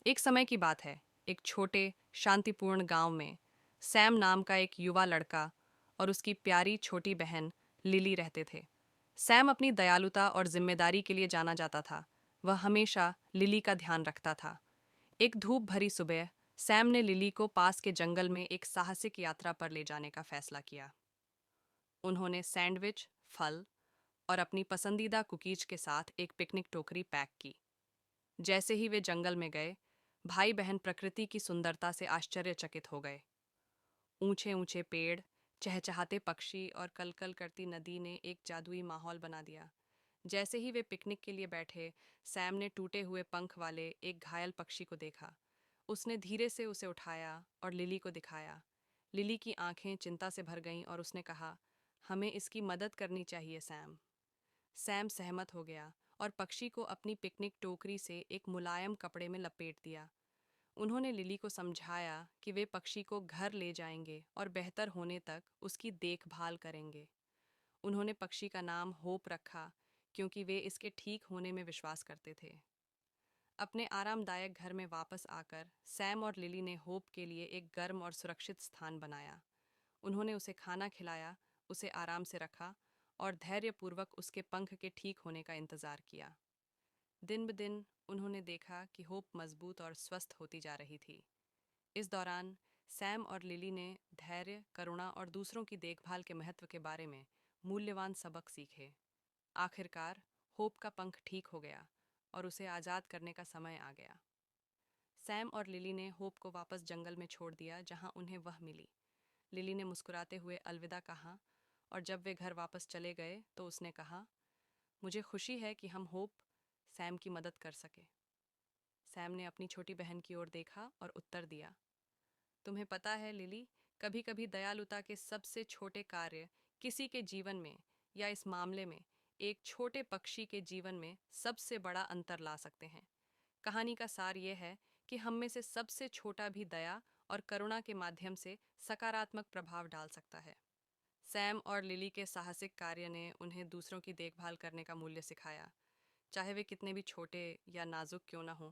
एक समय की बात है। एक छोटे शांतिपूर्ण गांव में सैम नाम का एक युवा लड़का और उसकी प्यारी छोटी बहन लिली रहते थे। सैम अपनी दयालुता और जिम्मेदारी के लिए जाना जाता था। वह हमेशा लिली का ध्यान रखता था। एक धूप भरी सुबह सैम ने लिली को पास के जंगल में एक साहसिक यात्रा पर ले जाने का फैसला किया। उन्होंने सैंडविच, फल और अपनी पसंदीदा कुकीज के साथ एक पिकनिक टोकरी पैक की। जैसे ही वे जंगल में गए, भाई बहन प्रकृति की सुंदरता से आश्चर्यचकित हो गए। ऊंचे ऊंचे पेड़, चहचहाते पक्षी और कलकल करती नदी ने एक जादुई माहौल बना दिया। जैसे ही वे पिकनिक के लिए बैठे, सैम ने टूटे हुए पंख वाले एक घायल पक्षी को देखा। उसने धीरे से उसे उठाया और लिली को दिखाया। लिली की आंखें चिंता से भर गईं और उसने कहा, हमें इसकी मदद करनी चाहिए सैम। सैम सहमत हो गया और पक्षी को अपनी पिकनिक टोकरी से एक मुलायम कपड़े में लपेट दिया। उन्होंने लिली को समझाया कि वे पक्षी को घर ले जाएंगे और बेहतर होने तक उसकी देखभाल करेंगे। उन्होंने पक्षी का नाम होप रखा, क्योंकि वे इसके ठीक होने में विश्वास करते थे। अपने आरामदायक घर में वापस आकर सैम और लिली ने होप के लिए एक गर्म और सुरक्षित स्थान बनाया। उन्होंने उसे खाना खिलाया, उसे आराम से रखा और धैर्यपूर्वक उसके पंख के ठीक होने का इंतजार किया। दिन ब दिन उन्होंने देखा कि होप मजबूत और स्वस्थ होती जा रही थी। इस दौरान सैम और लिली ने धैर्य, करुणा और दूसरों की देखभाल के महत्व के बारे में मूल्यवान सबक सीखे। आखिरकार होप का पंख ठीक हो गया और उसे आज़ाद करने का समय आ गया। सैम और लिली ने होप को वापस जंगल में छोड़ दिया, जहां उन्हें वह मिली। लिली ने मुस्कुराते हुए अलविदा कहा और जब वे घर वापस चले गए तो उसने कहा, मुझे खुशी है कि हम होप सैम की मदद कर सके। सैम ने अपनी छोटी बहन की ओर देखा और उत्तर दिया, तुम्हें पता है लिली, कभी कभी दयालुता के सबसे छोटे कार्य किसी के जीवन में, या इस मामले में एक छोटे पक्षी के जीवन में, सबसे बड़ा अंतर ला सकते हैं। कहानी का सार यह है कि हम में से सबसे छोटा भी दया और करुणा के माध्यम से सकारात्मक प्रभाव डाल सकता है। सैम और लिली के साहसिक कार्य ने उन्हें दूसरों की देखभाल करने का मूल्य सिखाया, चाहे वे कितने भी छोटे या नाजुक क्यों न हों।